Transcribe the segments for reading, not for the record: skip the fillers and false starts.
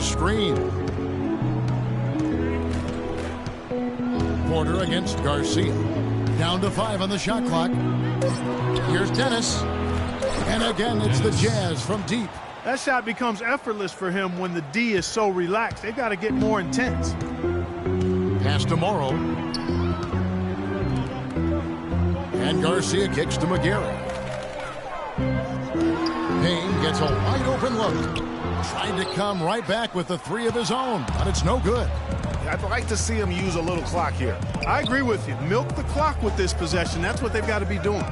the screen. Porter against Garcia. Down to 5 on the shot clock. Here's Dennis. And again, it's the Jazz from deep. That shot becomes effortless for him when the D is so relaxed. They've got to get more intense. Pass to Morrow. And Garcia kicks to McGarry. Payne gets a wide open look. Trying to come right back with the 3 of his own, but it's no good. I'd like to see him use a little clock here. I agree with you. Milk the clock with this possession. That's what they've got to be doing.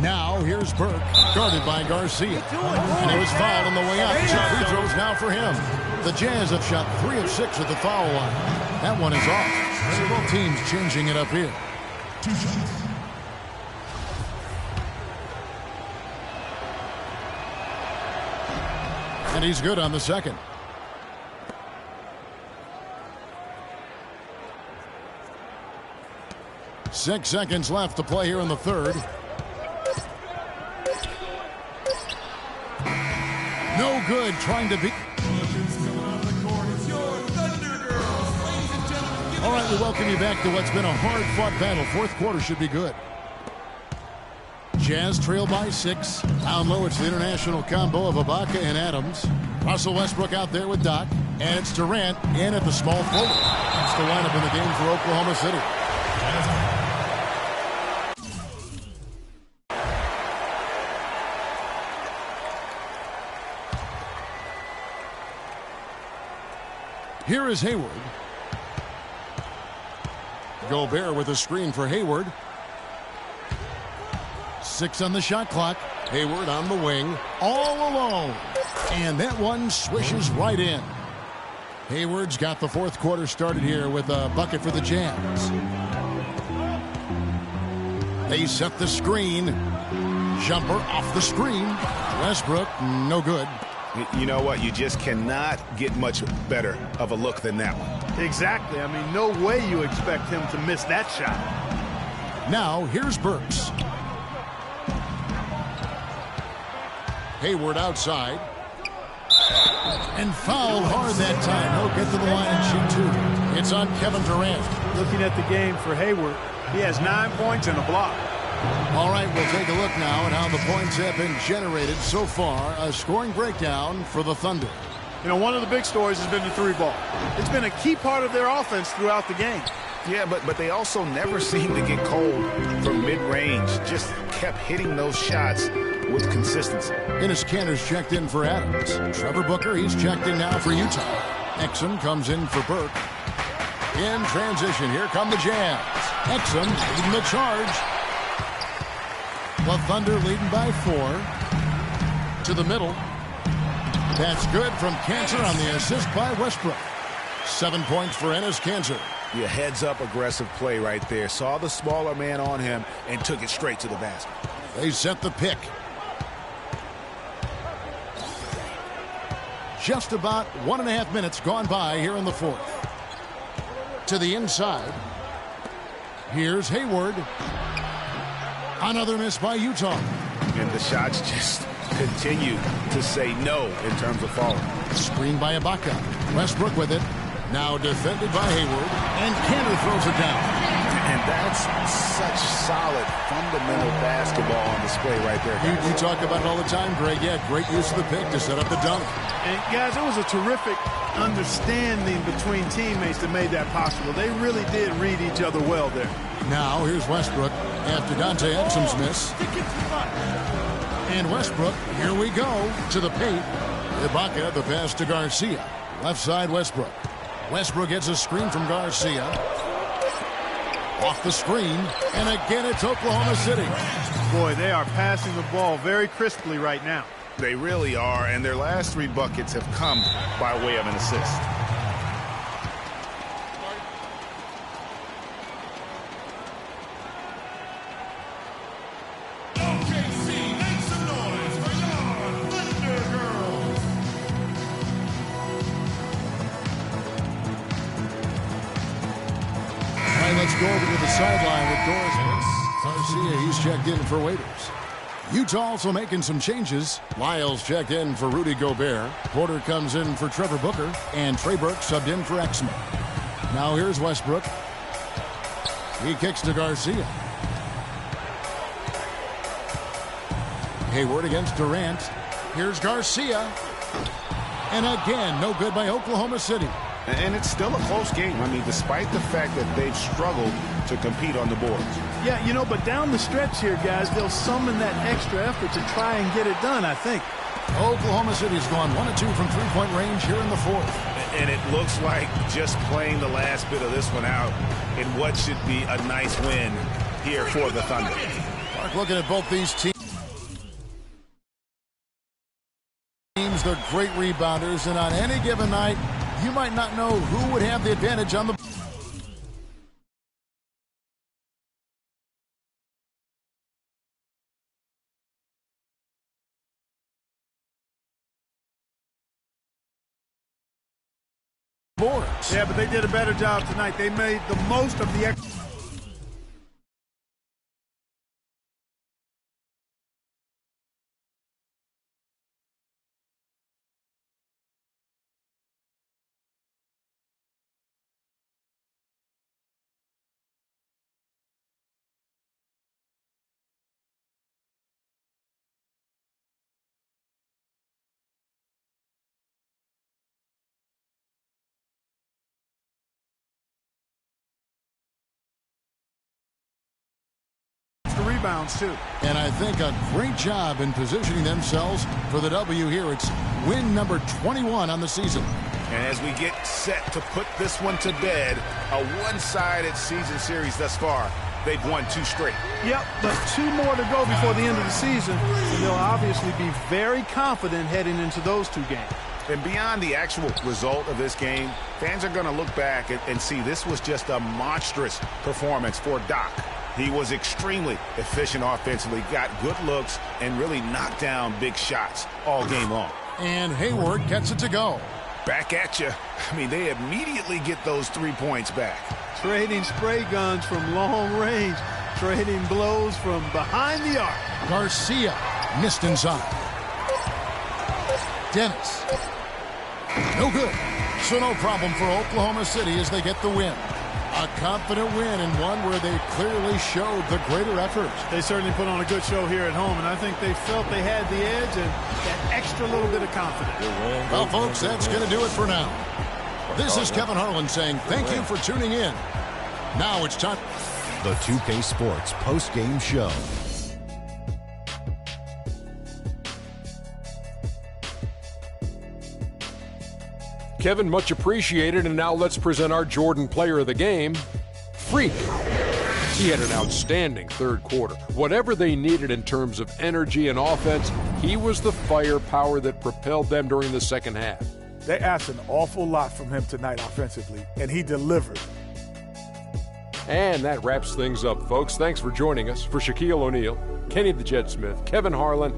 Now here's Burke, guarded by Garcia. And he was fouled on the way up. 2 free throws now for him. The Jazz have shot 3 of 6 at the foul line. That one is off. Both teams changing it up here. 2 shots. And he's good on the second. Six seconds left to play here in the third. No good, trying to beat. All right, we welcome you back to what's been a hard-fought battle. Fourth quarter should be good. Jazz trail by 6. Down low, it's the international combo of Ibaka and Adams. Russell Westbrook out there with Doc. And it's Durant in at the small forward. That's the lineup in the game for Oklahoma City. Here is Hayward. Gobert with a screen for Hayward. 6 on the shot clock. Hayward on the wing, all alone. And that one swishes right in. Hayward's got the fourth quarter started here with a bucket for the Jazz. They set the screen. Jumper off the screen. Westbrook, no good. You know what? You just cannot get much better of a look than that one. Exactly. I mean, no way you expect him to miss that shot. Now, here's Burks. Hayward outside. And fouled hard that time. He'll get to the line and shoot 2. It's on Kevin Durant. Looking at the game for Hayward, he has 9 points and a block. All right, we'll take a look now at how the points have been generated so far. A scoring breakdown for the Thunder. You know, one of the big stories has been the 3-ball. It's been a key part of their offense throughout the game. Yeah, but they also never seem to get cold from mid-range. Just kept hitting those shots with consistency. Ennis Cantor's checked in for Adams. Trevor Booker, he's checked in now for Utah. Exum comes in for Burke. In transition, here come the Jazz. Exum leading the charge. The Thunder leading by 4. To the middle. That's good from Cantor on the assist by Westbrook. 7 points for Ennis Cantor. Yeah, heads-up aggressive play right there. Saw the smaller man on him and took it straight to the basket. They set the pick. Just about 1.5 minutes gone by here in the fourth. To the inside. Here's Hayward. Another miss by Utah. And the shots just continue to say no in terms of falling. Screened by Ibaka. Westbrook with it. Now defended by Hayward. And Cantor throws it down. And that's such solid, fundamental basketball on display right there, guys. You talk about it all the time, Greg. Yeah, great use of the pick to set up the dunk. And, guys, it was a terrific understanding between teammates that made that possible. They really did read each other well there. Now, here's Westbrook after Dante Exum's miss. And Westbrook, here we go, to the paint. Ibaka, the pass to Garcia. Left side, Westbrook. Westbrook gets a screen from Garcia. Off the screen, and again it's Oklahoma City. Boy, they are passing the ball very crisply right now. They really are, and their last 3 buckets have come by way of an assist. Let's go over to the sideline with Doris. Garcia, he's checked in for waiters. Utah also making some changes. Lyles checked in for Rudy Gobert. Porter comes in for Trevor Booker. And Trey Burke subbed in for Exum. Now here's Westbrook. He kicks to Garcia. Hayward against Durant. Here's Garcia. And again, no good by Oklahoma City. And it's still a close game. I mean, despite the fact that they've struggled to compete on the boards. Yeah, you know, but down the stretch here, guys, they'll summon that extra effort to try and get it done, I think. Oklahoma City's gone 1 of 2 from three-point range here in the fourth. And it looks like just playing the last bit of this one out in what should be a nice win here for the Thunder. Mark, looking at both these teams, they're great rebounders, and on any given night, you might not know who would have the advantage on the boards. Yeah, but they did a better job tonight. They made the most of the extra. Rebounds too. And I think a great job in positioning themselves for the W here. It's win number 21 on the season. And as we get set to put this one to bed, a one-sided season series thus far. They've won 2 straight. Yep, but 2 more to go before the end of the season, and they'll obviously be very confident heading into those 2 games. And beyond the actual result of this game, fans are going to look back and see this was just a monstrous performance for Doc. He was extremely efficient offensively, got good looks, and really knocked down big shots all game long. And Hayward gets it to go. Back at you. I mean, they immediately get those 3 points back. Trading spray guns from long range, trading blows from behind the arc. Garcia missed inside. Dennis. No good. So no problem for Oklahoma City as they get the win. A confident win and one where they clearly showed the greater effort. They certainly put on a good show here at home, and I think they felt they had the edge and that extra little bit of confidence. Well, folks, that's going to do it for now. This is Kevin Harlan saying thank you for tuning in. Now it's time. The 2K Sports post-game show. Kevin, much appreciated, and now let's present our Jordan Player of the Game, Freak. He had an outstanding third quarter. Whatever they needed in terms of energy and offense, he was the firepower that propelled them during the second half. They asked an awful lot from him tonight offensively, and he delivered. And that wraps things up, folks. Thanks for joining us. For Shaquille O'Neal, Kenny the Jet Smith, Kevin Harlan,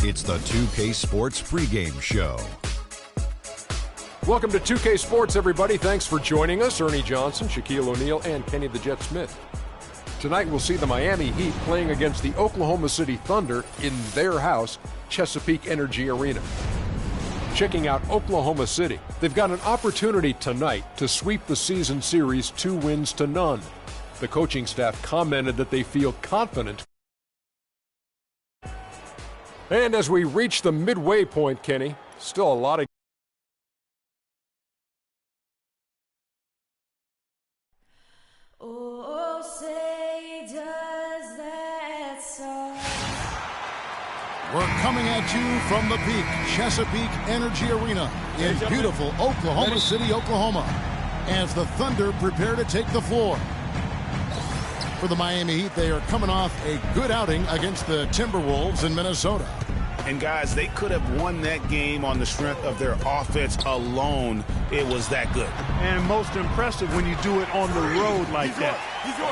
It's the 2K Sports pregame show. Welcome to 2K Sports, everybody. Thanks for joining us. Ernie Johnson, Shaquille O'Neal, and Kenny the Jet Smith. Tonight we'll see the Miami Heat playing against the Oklahoma City Thunder in their house, Chesapeake Energy Arena. Checking out Oklahoma City, they've got an opportunity tonight to sweep the season series 2-0. The coaching staff commented that they feel confident. And as we reach the midway point, Kenny, still a lot of We're coming at you from the peak, Chesapeake Energy Arena in beautiful Oklahoma City, Oklahoma, as the Thunder prepare to take the floor. For the Miami Heat, they are coming off a good outing against the Timberwolves in Minnesota. And guys, they could have won that game on the strength of their offense alone. It was that good. And most impressive when you do it on the road like that.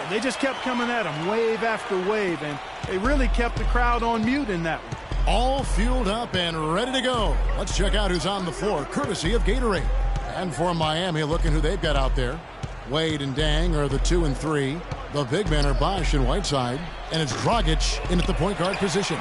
They just kept coming at them wave after wave, and they really kept the crowd on mute in that one. All fueled up and ready to go. Let's check out who's on the floor, courtesy of Gatorade. And for Miami, looking who they've got out there. Wade and Dang are the 2 and 3. The big men are Bosch and Whiteside. And it's Dragic in at the point guard position.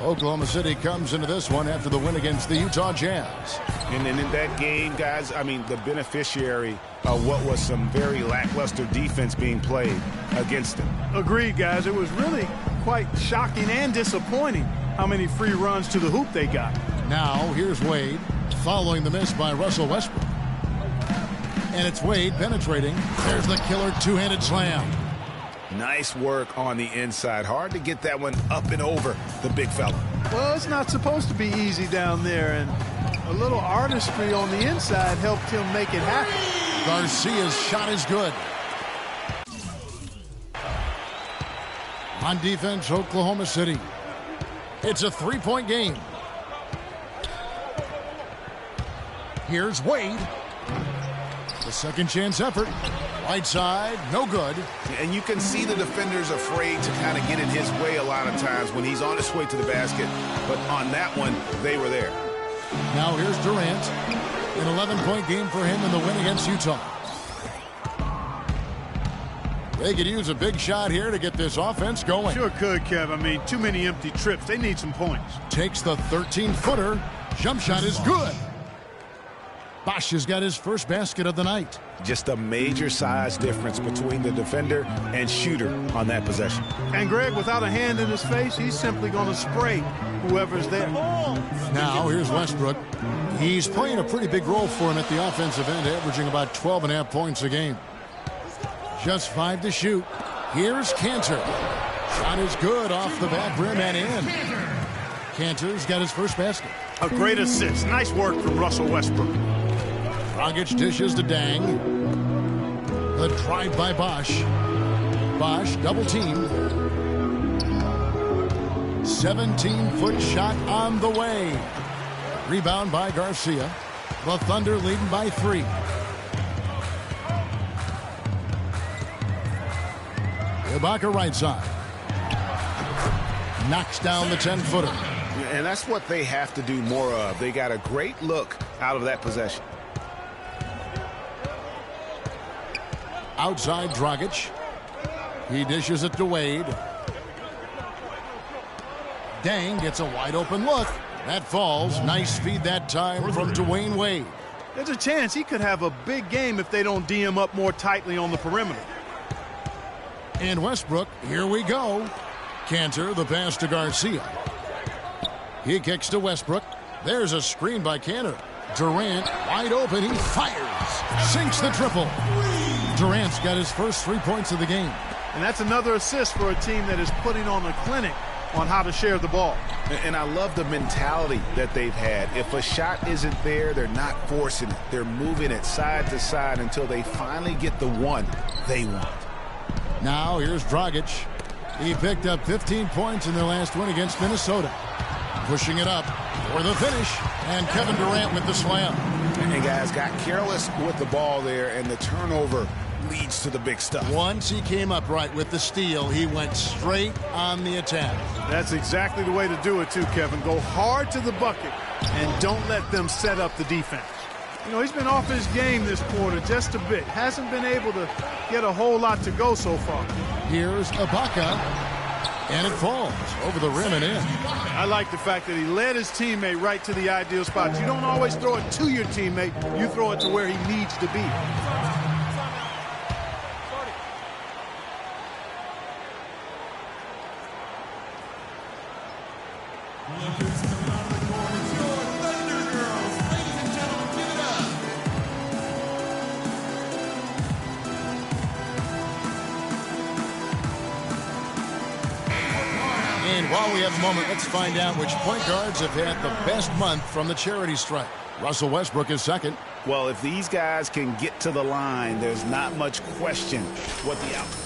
Oklahoma City comes into this one after the win against the Utah Jazz. And then in that game, guys, I mean, the beneficiary of what was some very lackluster defense being played against them. Agreed, guys. It was really quite shocking and disappointing how many free runs to the hoop they got. Now, here's Wade following the miss by Russell Westbrook. And it's Wade penetrating. There's the killer two-handed slam. Nice work on the inside. Hard to get that one up and over the big fella. Well, it's not supposed to be easy down there, and a little artistry on the inside helped him make it happen. Garcia's shot is good. On defense, Oklahoma City. It's a three-point game. Here's Wade. The second chance effort. Whiteside, no good. And you can see the defenders afraid to kind of get in his way a lot of times when he's on his way to the basket. But on that one, they were there. Now here's Durant. An 11-point game for him in the win against Utah. They could use a big shot here to get this offense going. Sure could, Kev. I mean, too many empty trips. They need some points. Takes the 13-footer. Jump shot is good. Bosch has got his first basket of the night. Just a major size difference between the defender and shooter on that possession. And Greg, without a hand in his face, he's simply going to spray whoever's there. Now here's Westbrook. He's playing a pretty big role for him at the offensive end, averaging about 12.5 points a game. Just 5 to shoot. Here's Cantor. Shot is good off the back rim and in. Cantor's got his first basket. A great assist. Nice work from Russell Westbrook. Dragic dishes to Dang. The drive by Bosch. Bosch double teamed. 17-foot shot on the way. Rebound by Garcia. The Thunder leading by 3. Ibaka right side. Knocks down the 10-footer. And that's what they have to do more of. They got a great look out of that possession. Outside Dragic. He dishes it to Wade. Dang gets a wide open look. That falls. Nice feed that time from Dwayne Wade. There's a chance he could have a big game if they don't D him up more tightly on the perimeter. And Westbrook, here we go. Cantor, the pass to Garcia. He kicks to Westbrook. There's a screen by Cantor. Durant, wide open, he fires. Sinks the triple. Durant's got his first 3 points of the game. And that's another assist for a team that is putting on a clinic on how to share the ball. And I love the mentality that they've had. If a shot isn't there, they're not forcing it. They're moving it side to side until they finally get the one they want. Now here's Dragic. He picked up 15 points in their last win against Minnesota. Pushing it up for the finish. And Kevin Durant with the slam. And guys got careless with the ball there, and the turnover leads to the big stuff. Once he came up right with the steal, he went straight on the attack. That's exactly the way to do it, too, Kevin. Go hard to the bucket and don't let them set up the defense. You know, he's been off his game this quarter just a bit. Hasn't been able to get a whole lot to go so far. Here's Ibaka, and it falls over the rim and in. I like the fact that he led his teammate right to the ideal spot. You don't always throw it to your teammate. You throw it to where he needs to be. And while we have a moment, let's find out which point guards have had the best month from the charity strike. Russell Westbrook is second. Well, if these guys can get to the line, there's not much question what the outcome.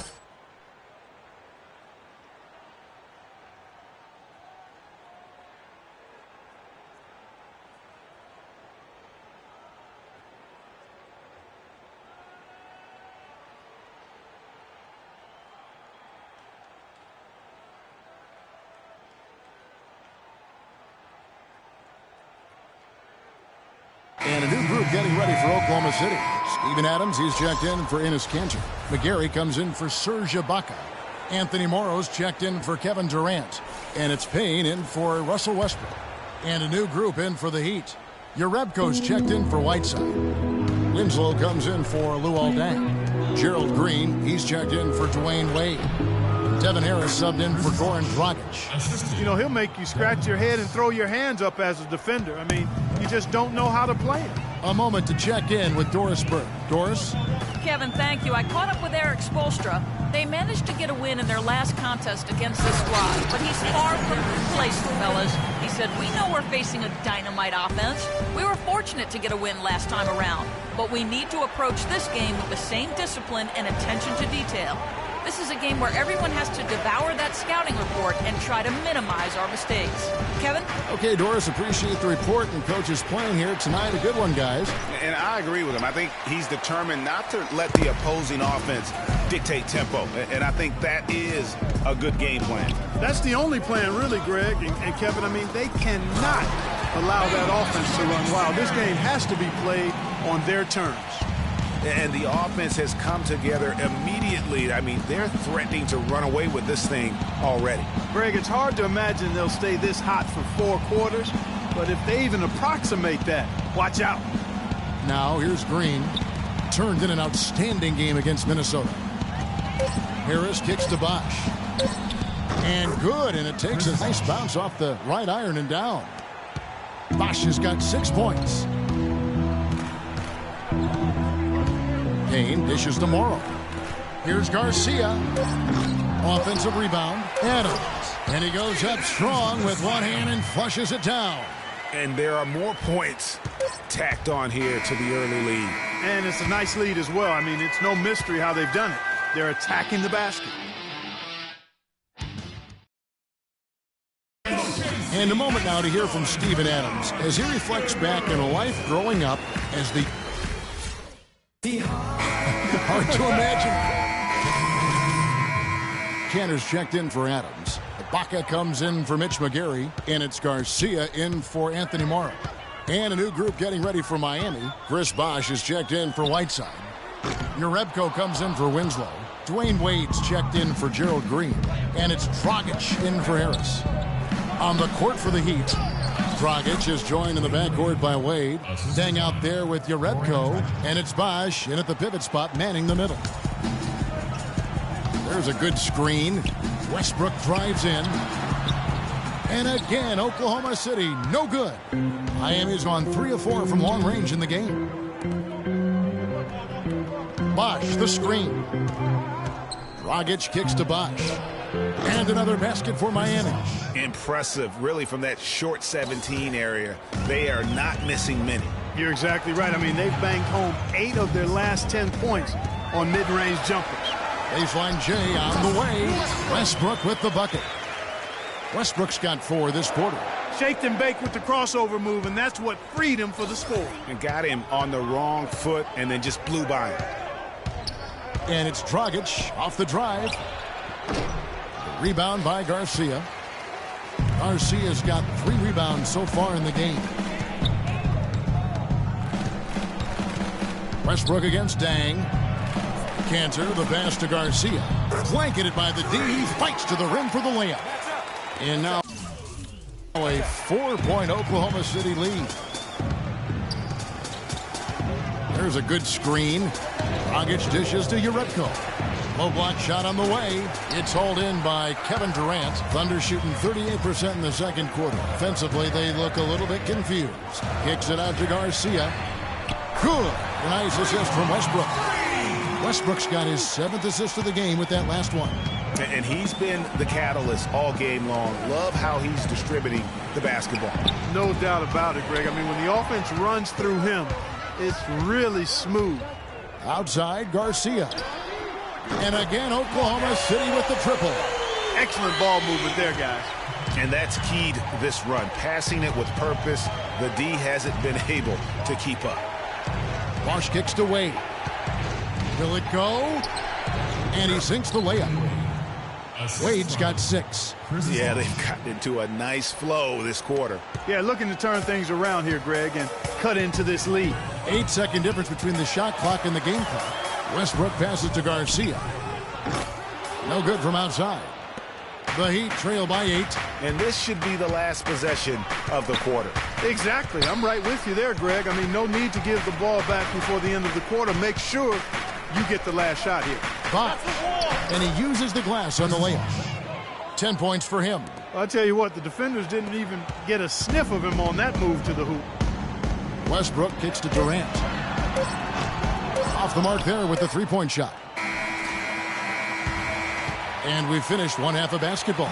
And a new group getting ready for Oklahoma City. Steven Adams, he's checked in for Enes Kanter. McGarry comes in for Serge Ibaka. Anthony Morrow's checked in for Kevin Durant. And it's Payne in for Russell Westbrook. And a new group in for the Heat. Yarebko's checked in for Whiteside. Winslow comes in for Luol Deng. Gerald Green, he's checked in for Dwayne Wade. Devin Harris subbed in for Goran Dragic. You know, he'll make you scratch your head and throw your hands up as a defender. I mean, you just don't know how to play him. A moment to check in with Doris Burke. Doris? Kevin, thank you. I caught up with Eric Spoelstra. They managed to get a win in their last contest against this squad, but he's far from complacent, fellas. He said, we know we're facing a dynamite offense. We were fortunate to get a win last time around, but we need to approach this game with the same discipline and attention to detail. This is a game where everyone has to devour that scouting report and try to minimize our mistakes. Kevin? Okay, Doris, appreciate the report, and Coach is playing here tonight. A good one, guys. And I agree with him. I think he's determined not to let the opposing offense dictate tempo. And I think that is a good game plan. That's the only plan, really, Greg. And Kevin, I mean, they cannot allow that offense to run wild. This game has to be played on their terms. And the offense has come together immediately. I mean, they're threatening to run away with this thing already. Greg, it's hard to imagine they'll stay this hot for 4 quarters, but if they even approximate that, watch out. Now, here's Green. Turned in an outstanding game against Minnesota. Harris kicks to Bosch. And good, and it takes a nice bounce off the right iron and down. Bosch has got 6 points. Payne dishes to Morrow. Here's Garcia. Offensive rebound. Adams. And he goes up strong with one hand and flushes it down. And there are more points tacked on here to the early lead. And it's a nice lead as well. I mean, it's no mystery how they've done it. They're attacking the basket. And a moment now to hear from Steven Adams as he reflects back on a life growing up as the... Hard to imagine. Cantor's checked in for Adams. Ibaka comes in for Mitch McGarry, and it's Garcia in for Anthony Morrow. And a new group getting ready for Miami. Chris Bosh is checked in for Whiteside. Yarebko comes in for Winslow. Dwayne Wade's checked in for Gerald Green. And it's Dragic in for Harris. On the court for the Heat, Dragic is joined in the backcourt by Wade. Deng out there with Yarebko, and it's Bosh in at the pivot spot, manning the middle. There's a good screen. Westbrook drives in. And again, Oklahoma City, no good. Miami's gone 3 of 4 from long range in the game. Bosh, the screen. Dragic kicks to Bosh. And another basket for Miami. Impressive, really, from that short 17 area. They are not missing many. You're exactly right. I mean, they've banged home 8 of their last 10 points on mid-range jumpers. Baseline J on the way. Westbrook with the bucket. Westbrook's got 4 this quarter. Shaked and baked with the crossover move, and that's what freed him for the score. And got him on the wrong foot and then just blew by him. And it's Dragic off the drive. Rebound by Garcia. Garcia's got 3 rebounds so far in the game. Westbrook against Dang. Cantor, the pass to Garcia. Blanketed by the D. He fights to the rim for the layup. And now a 4-point Oklahoma City lead. There's a good screen. Dragic dishes to Uretko. Low block shot on the way. It's hauled in by Kevin Durant. Thunder shooting 38% in the second quarter. Offensively, they look a little bit confused. Kicks it out to Garcia. Good. Nice assist from Westbrook. Westbrook's got his 7th assist of the game with that last one. And he's been the catalyst all game long. Love how he's distributing the basketball. No doubt about it, Greg. I mean, when the offense runs through him, it's really smooth. Outside, Garcia. And again, Oklahoma City with the triple. Excellent ball movement there, guys. And that's keyed this run. Passing it with purpose. The D hasn't been able to keep up. Bosch kicks to Wade. Will it go? And he sinks the layup. Wade's got 6. Yeah, they've gotten into a nice flow this quarter. Yeah, looking to turn things around here, Greg, and cut into this lead. 8-second difference between the shot clock and the game clock. Westbrook passes to Garcia. No good from outside. The Heat trail by 8. And this should be the last possession of the quarter. Exactly. I'm right with you there, Greg. I mean, no need to give the ball back before the end of the quarter. Make sure you get the last shot here. Bosch. And he uses the glass on the layup. 10 points for him. I'll tell you what, the defenders didn't even get a sniff of him on that move to the hoop. Westbrook kicks to Durant. Off the mark there with the 3-point shot. And we've finished one half of basketball.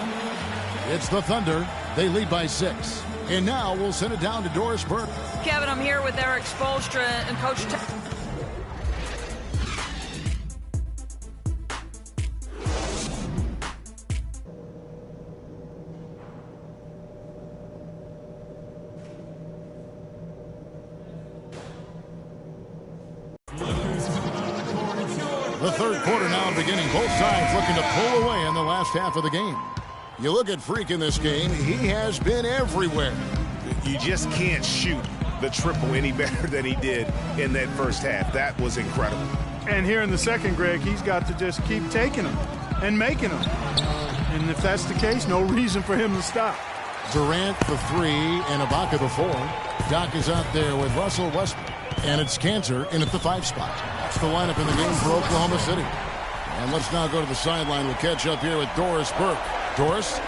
It's the Thunder. They lead by 6. And now we'll send it down to Doris Burke. Kevin, I'm here with Eric Spoelstra and Coach The third quarter now beginning. Both sides looking to pull away in the last half of the game. You look at Freak in this game, he has been everywhere. You just can't shoot the triple any better than he did in that first half. That was incredible. And here in the second, Greg, he's got to just keep taking them and making them. And if that's the case, no reason for him to stop. Durant the 3 and Ibaka the 4. Doc is out there with Russell Westbrook. And it's Cantor in at the 5 spot. That's the lineup in the game for Oklahoma City. And let's now go to the sideline. We'll catch up here with Doris Burke. Doris?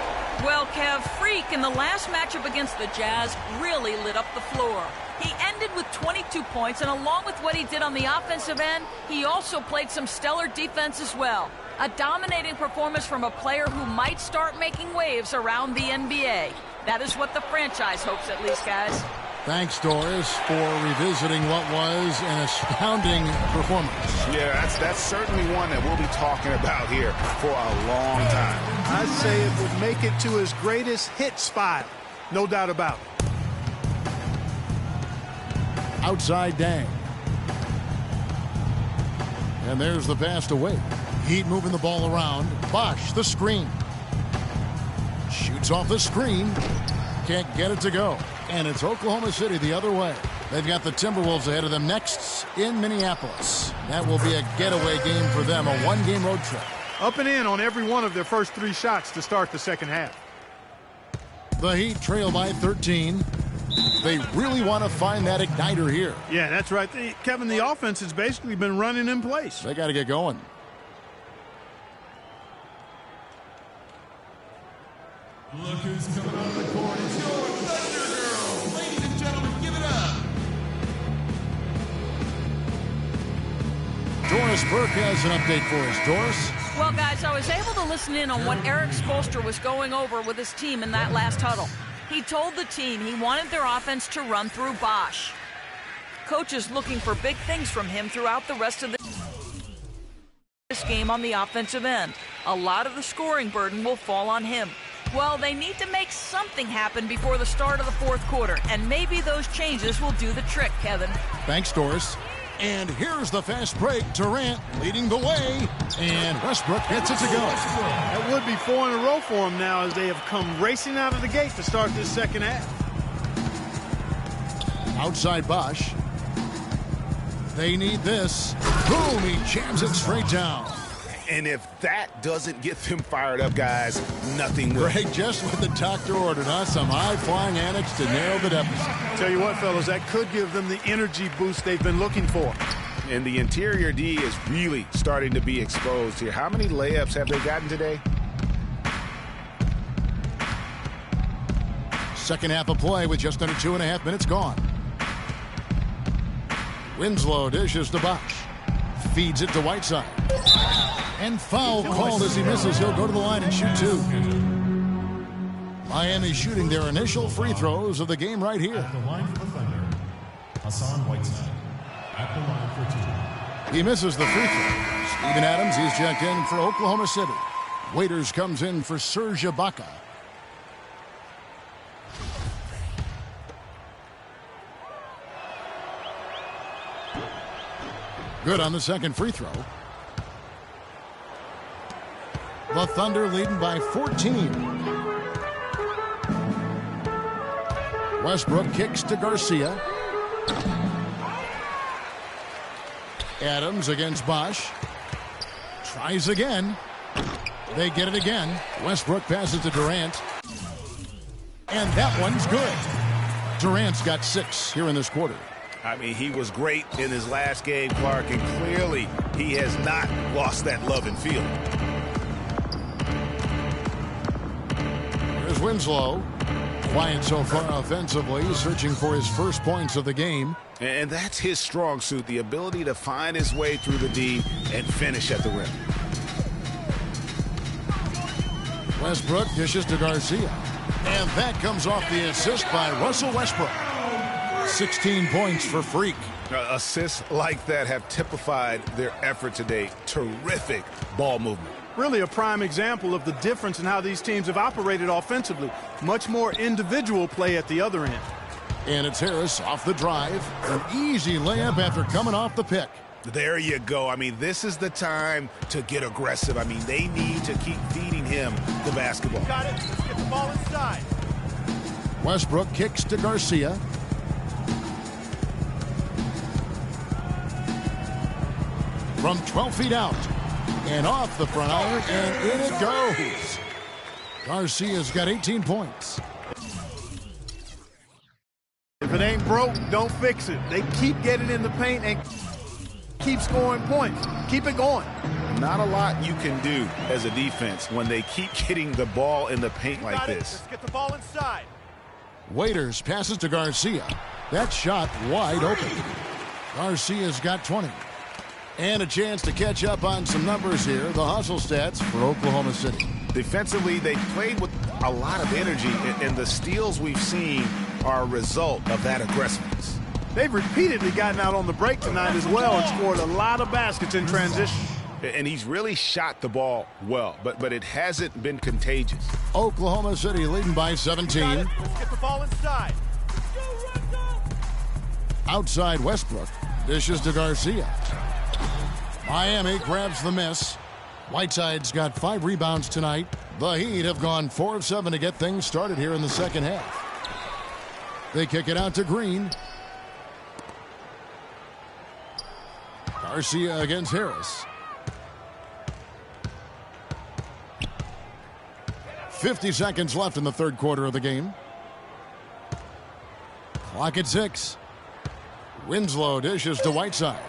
Well, Kev, Freak in the last matchup against the Jazz really lit up the floor. He ended with 22 points, and along with what he did on the offensive end, he also played some stellar defense as well. A dominating performance from a player who might start making waves around the NBA. That is what the franchise hopes, at least, guys. Thanks, Doris, for revisiting what was an astounding performance. Yeah, that's certainly one that we'll be talking about here for a long time. I'd say it would make it to his greatest hit spot. No doubt about it. Outside Dang. And there's the pass to Wade. Heat moving the ball around. Bosch, the screen. Shoots off the screen. Can't get it to go. And it's Oklahoma City the other way. They've got the Timberwolves ahead of them next in Minneapolis. That will be a getaway game for them, a one-game road trip. Up and in on every one of their first 3 shots to start the second half. The Heat trail by 13. They really want to find that igniter here. Yeah, that's right. Kevin, the offense has basically been running in place. They got to get going. Look who's coming on the court. It's your Thunder Girl. Ladies and gentlemen, give it up. Doris Burke has an update for us. Doris? Well, guys, I was able to listen in on what Eric Spoelstra was going over with his team in that last huddle. He told the team he wanted their offense to run through Bosch. Coach is looking for big things from him throughout the rest of this game on the offensive end. A lot of the scoring burden will fall on him. Well, they need to make something happen before the start of the fourth quarter, and maybe those changes will do the trick, Kevin. Thanks, Doris. And here's the fast break. Durant leading the way. And Westbrook gets it to go. That would be 4 in a row for him now as they have come racing out of the gate to start this second half. Outside Bosch. They need this. Boom, he jams it straight down. And if that doesn't get them fired up, guys, nothing will. Greg, just what the doctor ordered, huh? Some high-flying antics to narrow the deficit. Tell you what, fellas, that could give them the energy boost they've been looking for. And the interior D is really starting to be exposed here. How many layups have they gotten today? Second half of play with just under 2.5 minutes gone. Winslow dishes to Bosch. Feeds it to Whiteside. And foul called as he misses. He'll go to the line and shoot 2. Miami shooting their initial free throws of the game right here. At the line for the Thunder, Hassan Whiteside. At the line for 2. He misses the free throw. Steven Adams, he's checked in for Oklahoma City. Waiters comes in for Serge Ibaka. Good on the second free throw. The Thunder leading by 14. Westbrook kicks to Garcia. Adams against Bosch. Tries again. They get it again. Westbrook passes to Durant. And that one's good. Durant's got 6 here in this quarter. I mean, he was great in his last game, Clark, and clearly he has not lost that love and feel. Here's Winslow. Quiet so far offensively, searching for his first points of the game. And that's his strong suit, the ability to find his way through the D and finish at the rim. Westbrook dishes to Garcia. And that comes off the assist by Russell Westbrook. 16 points for Freak. Assists like that have typified their effort today. Terrific ball movement. Really a prime example of the difference in how these teams have operated offensively. Much more individual play at the other end. And it's Harris off the drive. An easy layup after coming off the pick. There you go. I mean, this is the time to get aggressive. I mean, they need to keep feeding him the basketball. Got it. Let's get the ball inside. Westbrook kicks to Garcia. From 12 feet out. And off the front iron, and in it goes. Garcia's got 18 points. If it ain't broke, don't fix it. They keep getting in the paint and keep scoring points. Keep it going. Not a lot you can do as a defense when they keep getting the ball in the paint like this. Let's get the ball inside. Waiters passes to Garcia. That shot wide open. Garcia's got 20. And a chance to catch up on some numbers here. The hustle stats for Oklahoma City. Defensively, they played with a lot of energy, and the steals we've seen are a result of that aggressiveness. They've repeatedly gotten out on the break tonight as well and scored a lot of baskets in transition. And he's really shot the ball well, but it hasn't been contagious. Oklahoma City leading by 17. Let's get the ball inside. Outside Westbrook. Dishes to Garcia. Miami grabs the miss. Whiteside's got 5 rebounds tonight. The Heat have gone 4 of 7 to get things started here in the second half. They kick it out to Green. Garcia against Harris. 50 seconds left in the third quarter of the game. Clock at 6. Winslow dishes to Whiteside.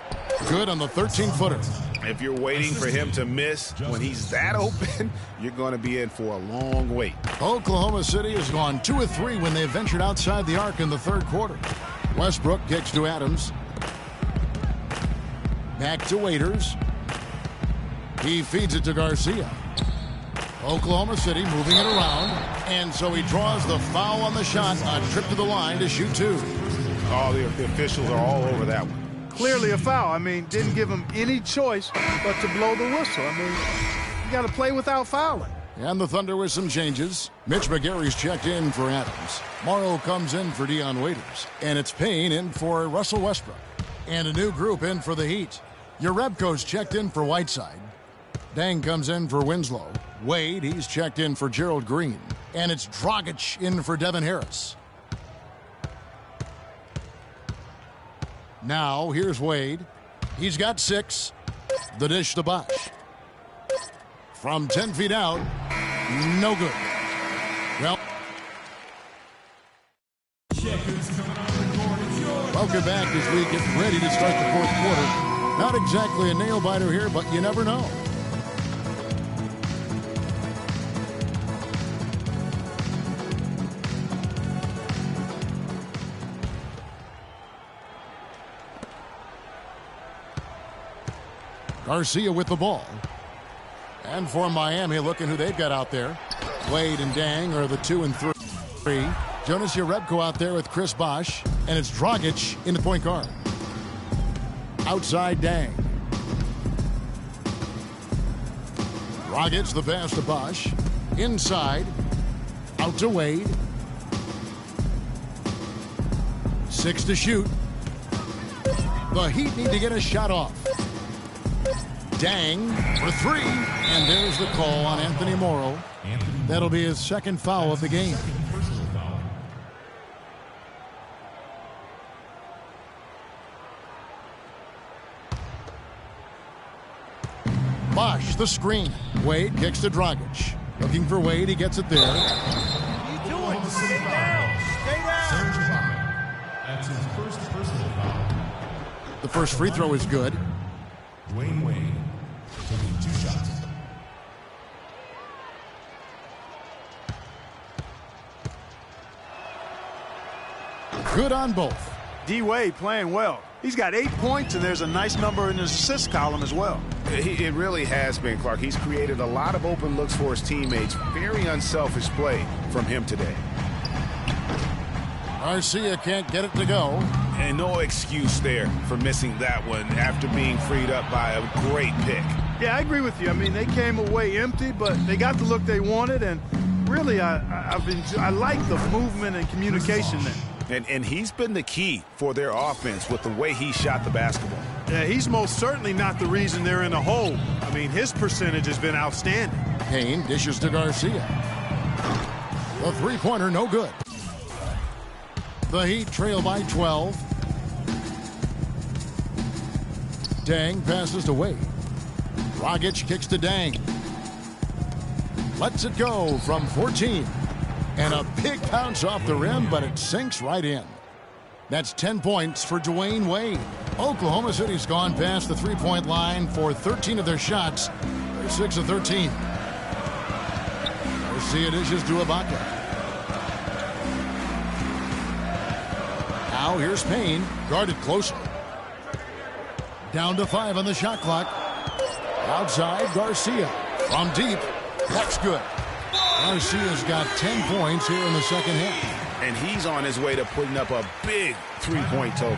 Good on the 13-footer. If you're waiting for him to miss when he's that open, you're going to be in for a long wait. Oklahoma City has gone 2 of 3 when they ventured outside the arc in the third quarter. Westbrook kicks to Adams. Back to Waiters. He feeds it to Garcia. Oklahoma City moving it around. And so he draws the foul on the shot. A trip to the line to shoot 2. Oh, the officials are all over that one. Clearly a foul. I mean, didn't give him any choice but to blow the whistle. I mean, you got to play without fouling. And the Thunder with some changes. Mitch McGary's checked in for Adams. Morrow comes in for Dion Waiters. And it's Payne in for Russell Westbrook. And a new group in for the Heat. Jerebko's checked in for Whiteside. Dang comes in for Winslow. Wade, he's checked in for Gerald Green. And it's Dragic in for Devin Harris. Now, here's Wade. He's got 6. The dish to Bosh. From 10 feet out, no good. Well, welcome back as we get ready to start the fourth quarter. Not exactly a nail-biter here, but you never know. Garcia with the ball. And for Miami, looking who they've got out there. Wade and Dang are the 2 and 3. Jonas Jerebko out there with Chris Bosh. And it's Dragic in the point guard. Outside Dang. Dragic the pass to Bosh. Inside. Out to Wade. 6 to shoot. The Heat need to get a shot off. Dang for 3. And there's the call on Anthony Morrow. That'll be his second foul of the game. Bosh the screen. Wade kicks to Dragic. Looking for Wade. He gets it there. What are you doing? Stay down. Stay down. That's his first personal foul. The first free throw is good. Dwayne Wade taking 2 shots. Good on both. D-Wade playing well. He's got 8 points, and there's a nice number in his assist column as well. It really has been, Clark. He's created a lot of open looks for his teammates. Very unselfish play from him today. Garcia can't get it to go. And no excuse there for missing that one after being freed up by a great pick. Yeah, I agree with you. I mean, they came away empty, but they got the look they wanted, and really, I like the movement and communication there. And he's been the key for their offense with the way he shot the basketball. Yeah, he's most certainly not the reason they're in a hole. I mean, his percentage has been outstanding. Payne dishes to Garcia. The three-pointer, no good. The Heat trail by 12. Dang passes to Wade. Dragic kicks to Dang. Lets it go from 14. And a big bounce off the rim, but it sinks right in. That's 10 points for Dwayne Wade. Oklahoma City's gone past the three-point line for 13 of their shots. They're 6 of 13. Garcia dishes to Ibaka. Now here's Payne, guarded closely. Down to 5 on the shot clock. Outside, Garcia. From deep, that's good. Garcia's got 10 points here in the second half. And he's on his way to putting up a big three-point total.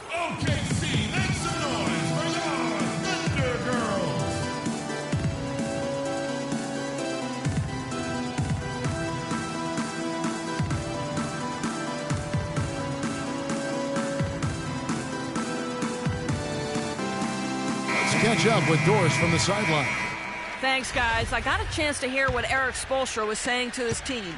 OKC, make some noise for your Thunder Girls. Let's catch up with Doris from the sideline. Thanks, guys. I got a chance to hear what Eric Spoelstra was saying to his team.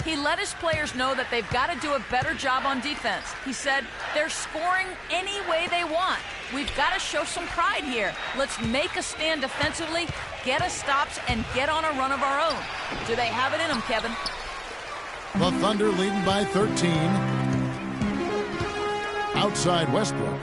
He let his players know that they've got to do a better job on defense. He said, they're scoring any way they want. We've got to show some pride here. Let's make a stand defensively, get us stops, and get on a run of our own. Do they have it in them, Kevin? The Thunder leading by 13. Outside Westbrook.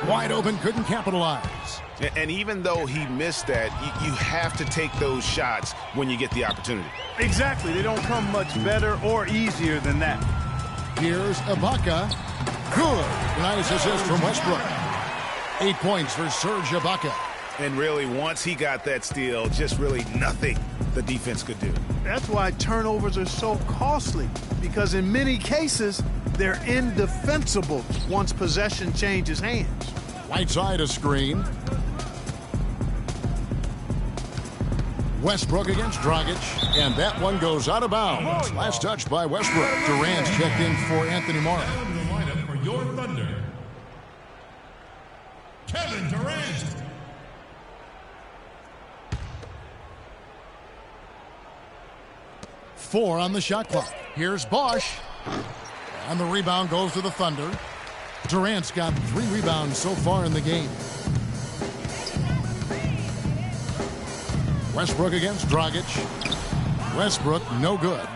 Wide open, couldn't capitalize. And even though he missed that, you have to take those shots when you get the opportunity. Exactly. They don't come much better or easier than that. Here's Ibaka. Good. Nice assist from Westbrook. 8 points for Serge Ibaka. And really, once he got that steal, just really nothing the defense could do. That's why turnovers are so costly, because in many cases, They're indefensible once possession changes hands. Right side a screen. Westbrook against Dragic, and that one goes out of bounds. Last touch by Westbrook. Durant's checked in for Anthony Morrow. Now in the lineup for your Thunder, Kevin Durant. Four on the shot clock. Here's Bosch. And the rebound goes to the Thunder. Durant's got 3 rebounds so far in the game. Westbrook against Dragic. Westbrook, no good.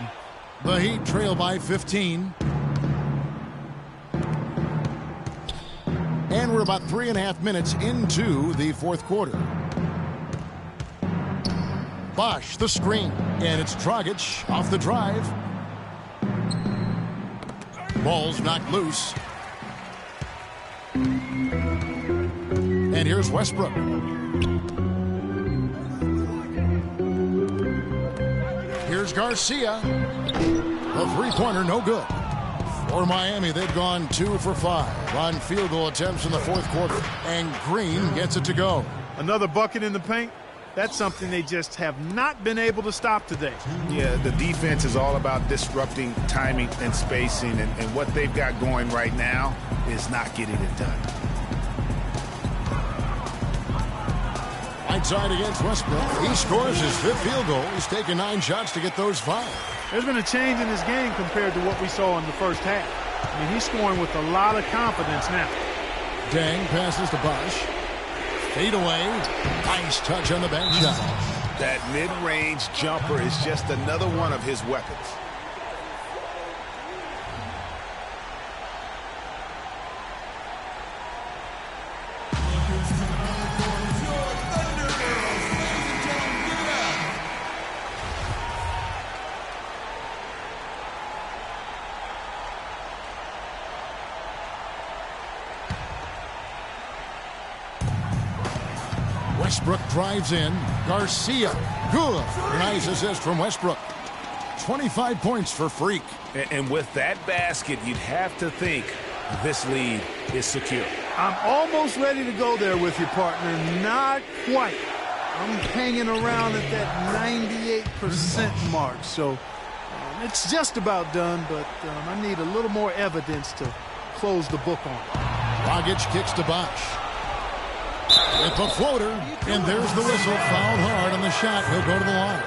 The Heat trail by 15. And we're about 3.5 minutes into the fourth quarter. Bosch, the screen. And it's Dragic off the drive. Ball's knocked loose. And here's Westbrook. Here's Garcia. The three-pointer, no good. For Miami, they've gone 2 for 5 on field goal attempts in the fourth quarter. And Green gets it to go. Another bucket in the paint. That's something they just have not been able to stop today. Yeah, the defense is all about disrupting timing and spacing, and what they've got going right now is not getting it done. Right side against Westbrook. He scores his 5th field goal. He's taken 9 shots to get those 5. There's been a change in his game compared to what we saw in the first half. I mean, he's scoring with a lot of confidence now. Dang passes to Bosch. Fade away. Nice touch on the bank shot. That mid-range jumper is just another one of his weapons. Westbrook drives in. Garcia. Good. Nice assist from Westbrook. 25 points for Freak. And with that basket, you'd have to think this lead is secure. I'm almost ready to go there with you, partner. Not quite. I'm hanging around at that 98% mark. So it's just about done, but I need a little more evidence to close the book on. Dragic kicks to Bosch. With the floater, and there's the whistle. Fouled hard on the shot. He'll go to the line.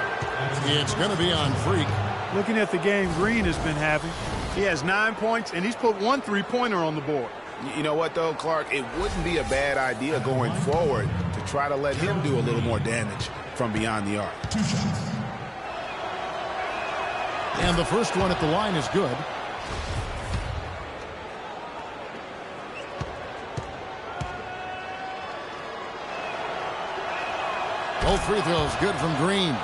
It's going to be on Freak. Looking at the game Green has been having, he has 9 points, and he's put 1 3-pointer on the board. You know what, though, Clark? It wouldn't be a bad idea going forward to try to let him do a little more damage from beyond the arc. 2 shots. And the first one at the line is good. Both free throws good from Green.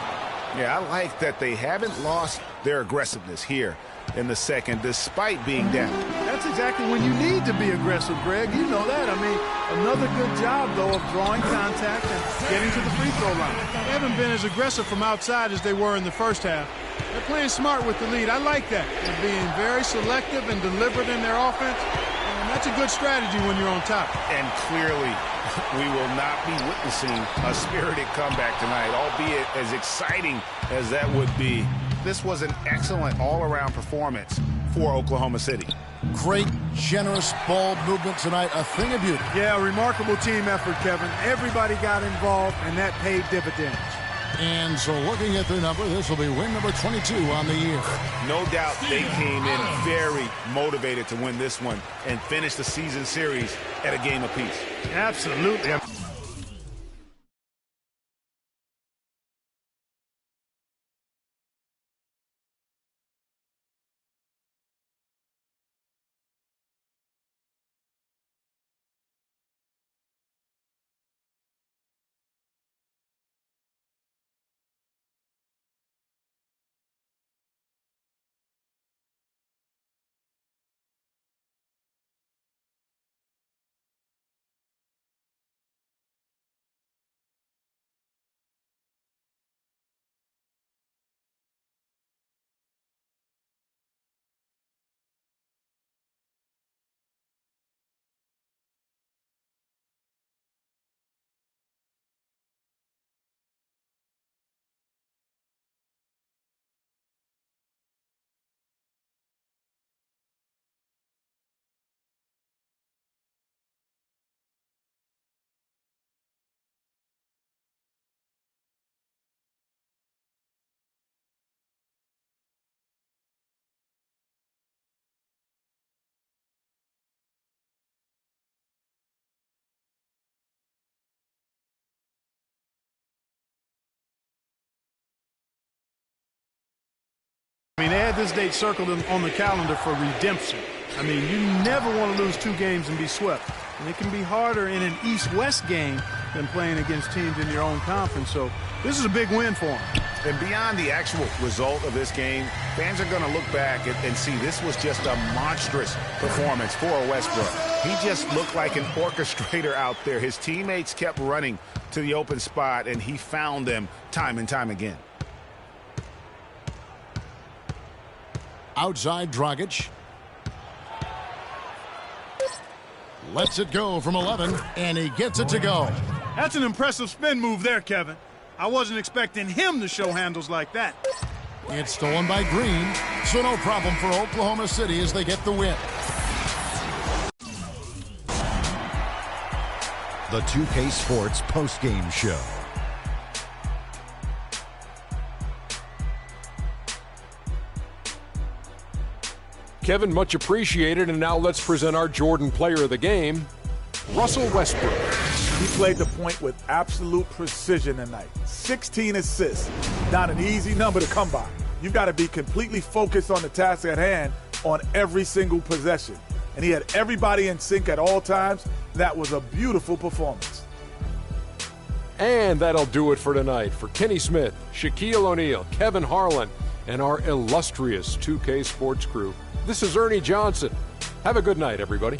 Yeah, I like that they haven't lost their aggressiveness here in the second, despite being down. That's exactly when you need to be aggressive, Greg. You know that. I mean, another good job, though, of drawing contact and getting to the free throw line. They haven't been as aggressive from outside as they were in the first half. They're playing smart with the lead. I like that. They're being very selective and deliberate in their offense. And that's a good strategy when you're on top. And clearly, we will not be witnessing a spirited comeback tonight, albeit as exciting as that would be. This was an excellent all-around performance for Oklahoma City. Great, generous ball movement tonight. A thing of beauty. Yeah, remarkable team effort, Kevin. Everybody got involved, and that paid dividends. And so looking at their number, this will be win number 22 on the year. No doubt they came in very motivated to win this one and finish the season series at a game apiece. Absolutely. mean, they had this date circled on the calendar for redemption. I mean, you never want to lose 2 games and be swept. And it can be harder in an East-West game than playing against teams in your own conference. So this is a big win for them. And beyond the actual result of this game, fans are going to look back and see this was just a monstrous performance for Westbrook. He just looked like an orchestrator out there. His teammates kept running to the open spot, and he found them time and time again. Outside Dragic. Lets it go from 11, and he gets it to go. That's an impressive spin move there, Kevin. I wasn't expecting him to show handles like that. It's stolen by Green, so no problem for Oklahoma City as they get the win. The 2K Sports postgame show. Kevin, much appreciated, and now let's present our Jordan player of the game, Russell Westbrook. He played the point with absolute precision tonight. 16 assists. Not an easy number to come by. You've got to be completely focused on the task at hand on every single possession. And he had everybody in sync at all times. That was a beautiful performance. And that'll do it for tonight. For Kenny Smith, Shaquille O'Neal, Kevin Harlan, and our illustrious 2K Sports crew, this is Ernie Johnson. Have a good night, everybody.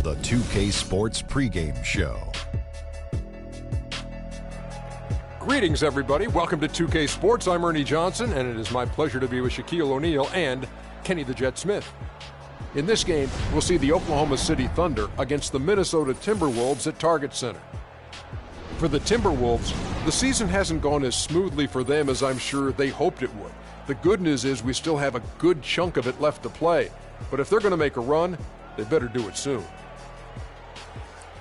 the 2K Sports pregame show. Greetings, everybody. Welcome to 2K Sports. I'm Ernie Johnson, and it is my pleasure to be with Shaquille O'Neal and Kenny the Jet Smith. In this game, we'll see the Oklahoma City Thunder against the Minnesota Timberwolves at Target Center. For the Timberwolves, the season hasn't gone as smoothly for them as I'm sure they hoped it would. The good news is we still have a good chunk of it left to play, but if they're going to make a run, they better do it soon.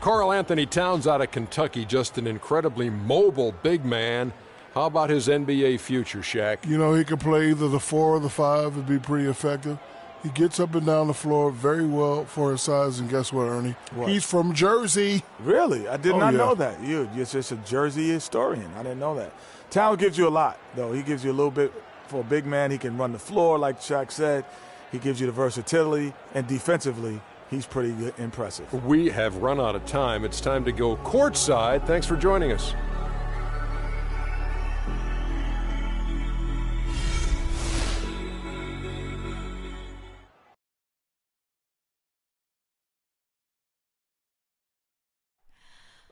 Karl Anthony Towns out of Kentucky, just an incredibly mobile big man. How about his NBA future, Shaq? You know, he can play either the 4 or the 5 and be pretty effective. He gets up and down the floor very well for his size, and guess what, Ernie? What? He's from Jersey. Really? I did not know that. You're just a Jersey historian. I didn't know that. Towns gives you a lot, though. He gives you a little bit for a big man. He can run the floor, like Shaq said. He gives you the versatility, and defensively, he's pretty impressive. We have run out of time. It's time to go courtside. Thanks for joining us.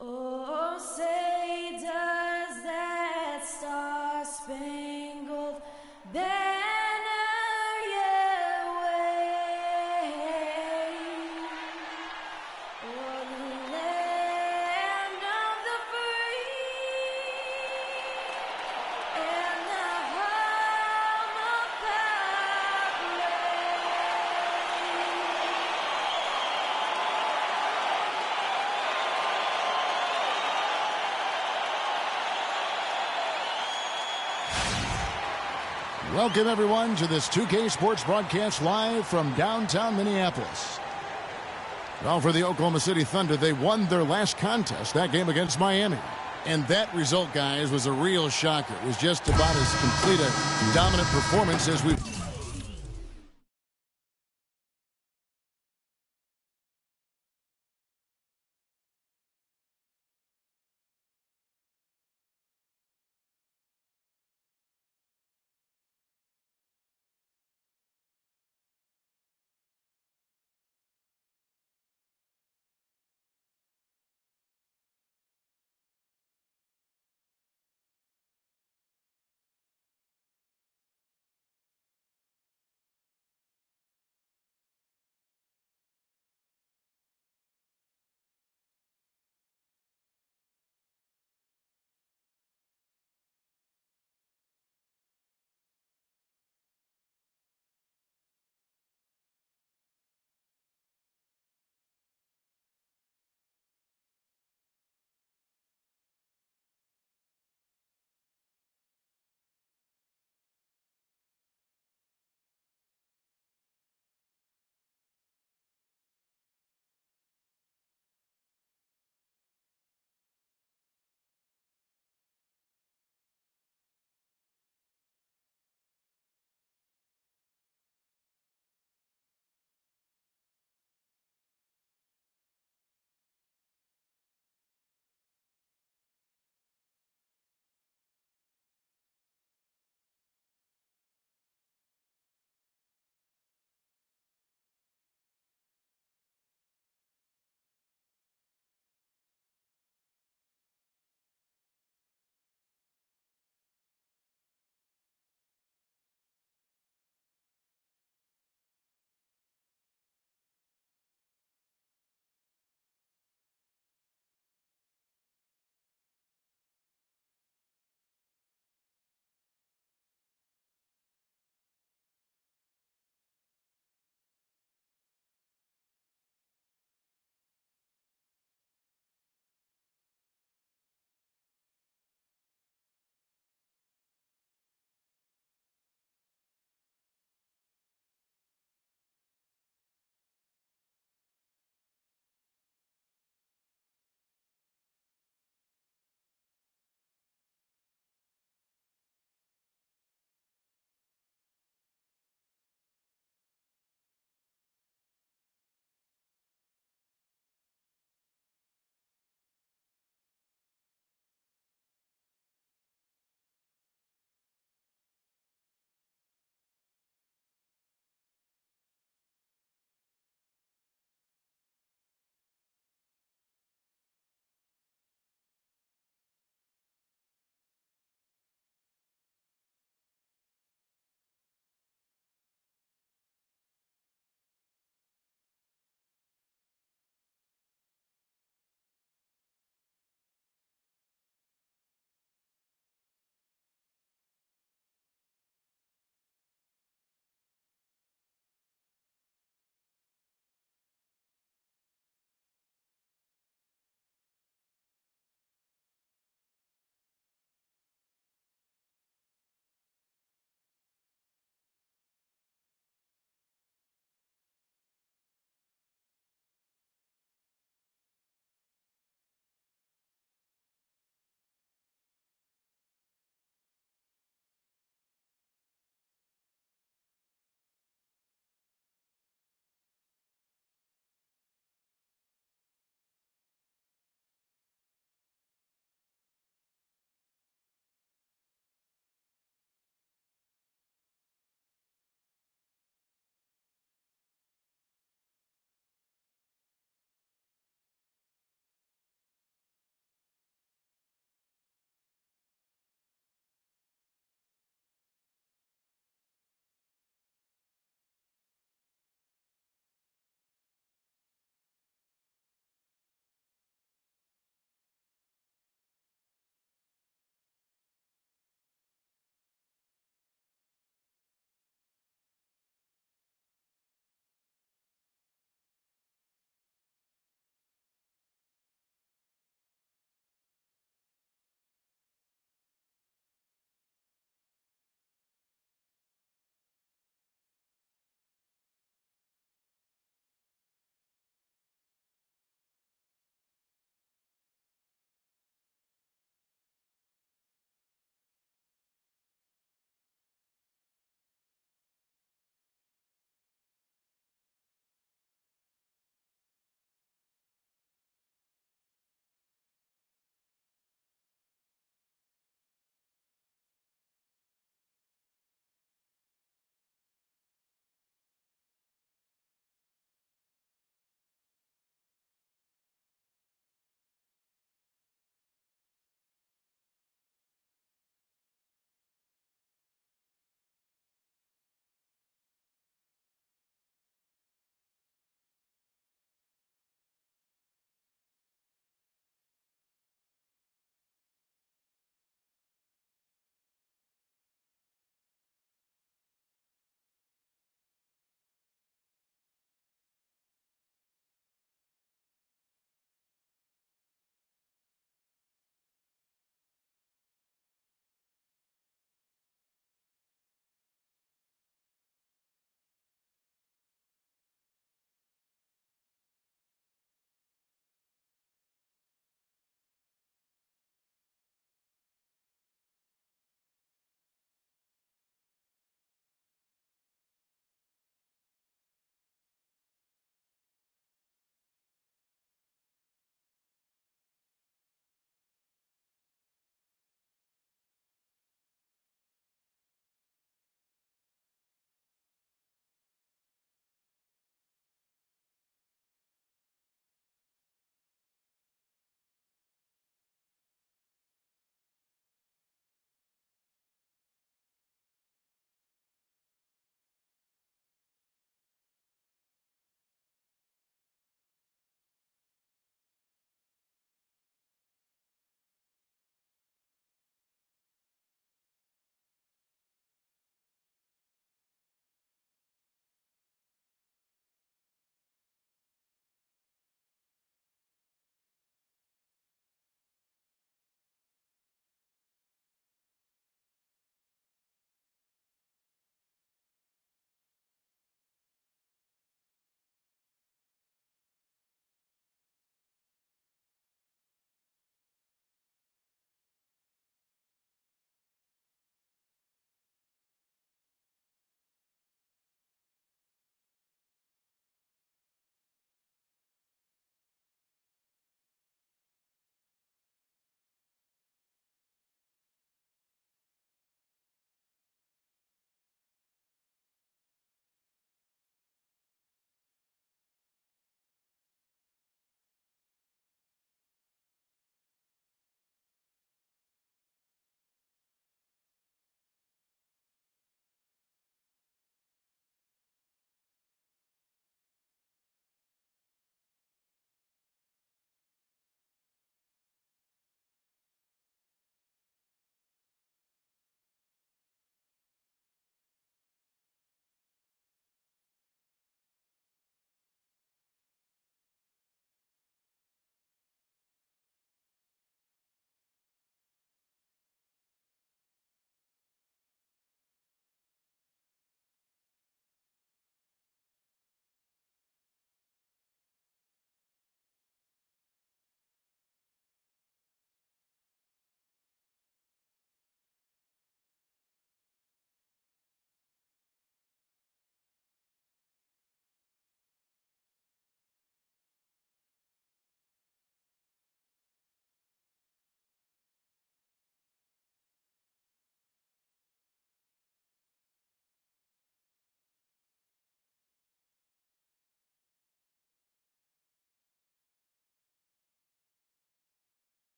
Oh, say does that star-spangled banner yet wave o'er the land of the free and the home of Welcome, everyone, to this 2K Sports broadcast live from downtown Minneapolis. Well, for the Oklahoma City Thunder, they won their last contest, that game against Miami. And that result, guys, was a real shocker. It was just about as complete a dominant performance as we've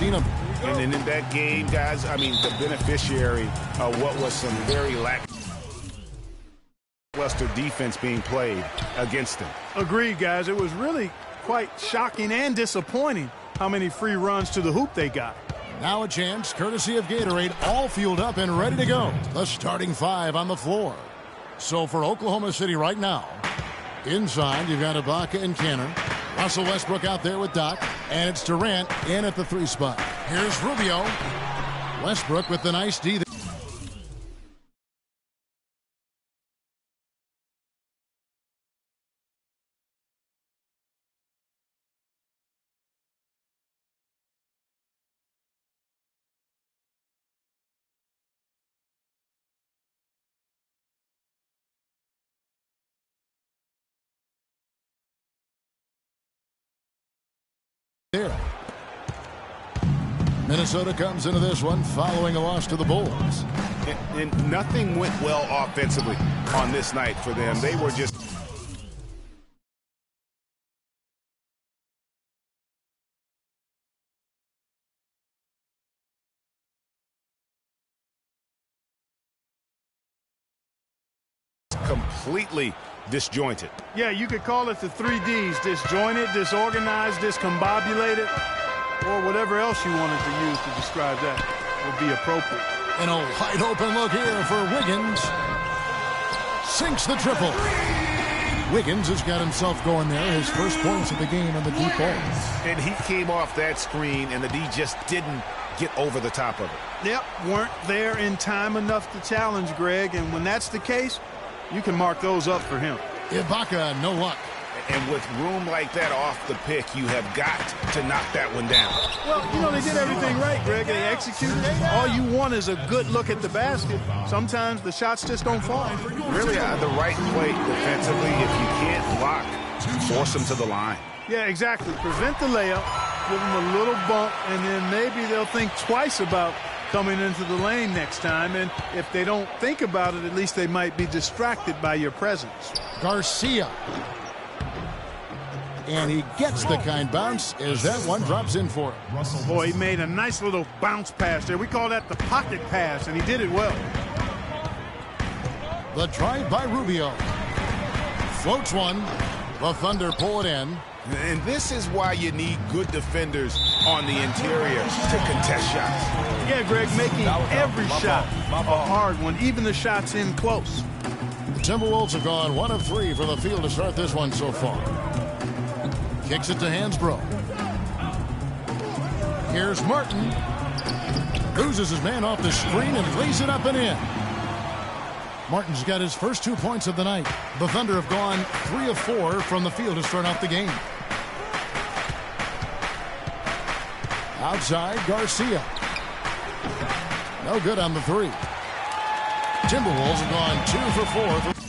seen him. And then in that game, guys, I mean, the beneficiary of what was some very lackluster defense being played against them. Agreed, guys. It was really quite shocking and disappointing how many free runs to the hoop they got. Now a chance, courtesy of Gatorade, all fueled up and ready to go. The starting five on the floor. So for Oklahoma City right now, inside you've got Ibaka and Canner. Russell Westbrook out there with Doc. And it's Durant in at the 3 spot. Here's Rubio. Westbrook with the nice D. There. Minnesota comes into this one following a loss to the Bulls. And nothing went well offensively on this night for them. They were just completely disjointed. Yeah, you could call it the 3 Ds: disjointed, disorganized, discombobulated, or whatever else you wanted to use to describe that would be appropriate. And a wide open look here for Wiggins. Sinks the triple. Wiggins has got himself going there. His first points of the game on the deep ball. And he came off that screen, and the D just didn't get over the top of it. Yep, weren't there in time enough to challenge Greg, and when that's the case, you can mark those up for him. Ibaka, no luck. And with room like that off the pick, you have got to knock that one down. Well, you know, they did everything right, Greg. They executed. All you want is a good look at the basket. Sometimes the shots just don't fall. Really, the right play defensively. If you can't block, force them to the line. Yeah, exactly. Prevent the layup, give them a little bump, and then maybe they'll think twice about coming into the lane next time. And if they don't think about it, at least they might be distracted by your presence. Garcia. And he gets the kind bounce as that one drops in for him. Boy, he made a nice little bounce pass there. We call that the pocket pass, and he did it well. The drive by Rubio. Floats one. The Thunder pull it in. And this is why you need good defenders on the interior to contest shots. Yeah, Greg, making every shot a hard one, even the shots in close. Timberwolves have gone 1 of 3 from the field to start this one so far. Kicks it to Hansbrough. Here's Martin. Loses his man off the screen and lays it up and in. Martin's got his first 2 points of the night. The Thunder have gone 3 of 4 from the field to start off the game. Outside, Garcia. No good on the 3. Timberwolves have gone 2 for 4.